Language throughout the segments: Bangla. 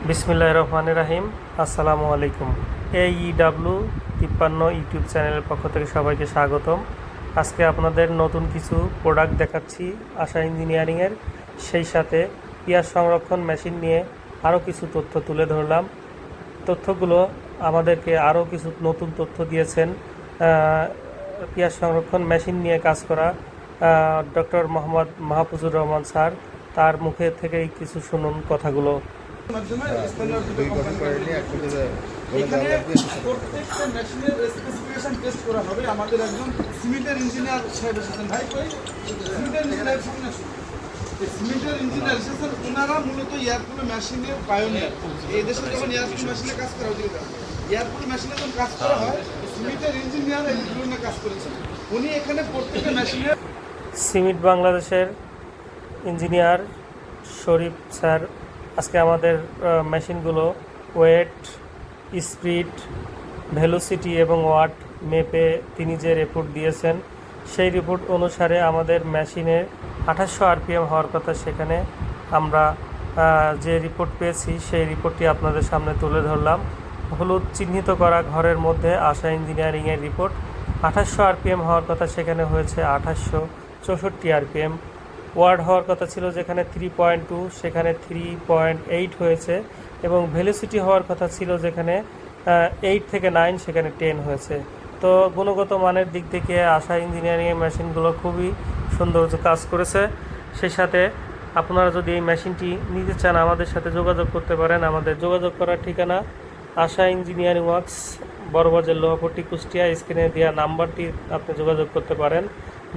বিসমিল্লাহির রহমানির রহিম। আসসালামু আলাইকুম। AEW53 ইউটিউব চ্যানেলের পক্ষ থেকে সবাইকে স্বাগতম। আজকে আপনাদের নতুন কিছু প্রোডাক্ট দেখাচ্ছি আশা ইঞ্জিনিয়ারিংয়ের, সেই সাথে পেঁয়াজ সংরক্ষণ মেশিন নিয়ে আরও কিছু তথ্য তুলে ধরলাম। তথ্যগুলো আমাদেরকে আরও কিছু নতুন তথ্য দিয়েছেন পেঁয়াজ সংরক্ষণ মেশিন নিয়ে কাজ করা ডক্টর মোহাম্মদ মাহফুজুর রহমান স্যার। তার মুখে থেকেই কিছু শুনুন কথাগুলো। মাধ্যমে এখানে প্রত্যেকটা মেশিনের স্পেসিফিকেশন টেস্ট করা হবে। আমাদের একজন সিমেন্টের ইঞ্জিনিয়ার সাহেব এসেছেন। ভাই কই সিমেন্টের ইঞ্জিনিয়ার সামনে আসুন। সিমেন্টের ইঞ্জিনিয়ার এসেছেন, ওনারা মূলত এয়ারকুল মেশিনের পায়োনিয়ার। এই দেশে যখন এয়ারকুল মেশিনে কাজ করা হয়, এয়ারকুল মেশিনে যখন কাজ করা হয়, সিমেন্টের ইঞ্জিনিয়ার এইগুলো নিয়ে কাজ করেছেন। উনি এখানে প্রত্যেকটা মেশিনের সিমেন্ট বাংলাদেশের ইঞ্জিনিয়ার শরীফ স্যার আজকে আমাদের মেশিনগুলো ওয়েট, স্পিড, ভেলোসিটি এবং ওয়াট মেপে তিনি যে রিপোর্ট দিয়েছেন, সেই রিপোর্ট অনুসারে আমাদের মেশিনের 2800 RPM হওয়ার কথা। সেখানে আমরা যে রিপোর্ট পেয়েছি সেই রিপোর্টটি আপনাদের সামনে তুলে ধরলাম। হলুদ চিহ্নিত করা ঘরের মধ্যে আশা ইঞ্জিনিয়ারিংয়ের রিপোর্ট 2800 RPM হওয়ার কথা, সেখানে হয়েছে 2864 RPM। ওয়ার্ড হওয়ার কথা ছিল যেখানে 3.2, সেখানে 3.8 হয়েছে, এবং ভেলোসিটি হওয়ার কথা ছিল যেখানে 8 থেকে 9, সেখানে 10 হয়েছে। তো গুণগত মানের দিক থেকে আশা ইঞ্জিনিয়ারিংয়ের মেশিনগুলো খুবই সুন্দর কাজ করেছে। সেই সাথে আপনারা যদি এই মেশিনটি নিতে চান আমাদের সাথে যোগাযোগ করতে পারেন। আমাদের যোগাযোগ করার ঠিকানা আশা ইঞ্জিনিয়ারিং ওয়ার্কস, বড়বাজার, লোহাপট্টি, কুষ্টিয়া। স্ক্রিনে দেওয়া নাম্বারটি আপনি যোগাযোগ করতে পারেন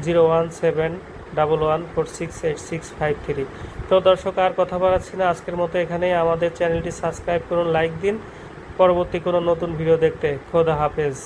01711468653। তো দর্শক, আর কথা বাড়াচ্ছি না, আজকের মতো এখানেই। আমাদের চ্যানেলটি সাবস্ক্রাইব করুন, লাইক দিন। পরবর্তী কোনো নতুন ভিডিও দেখতে খোদা হাফেজ।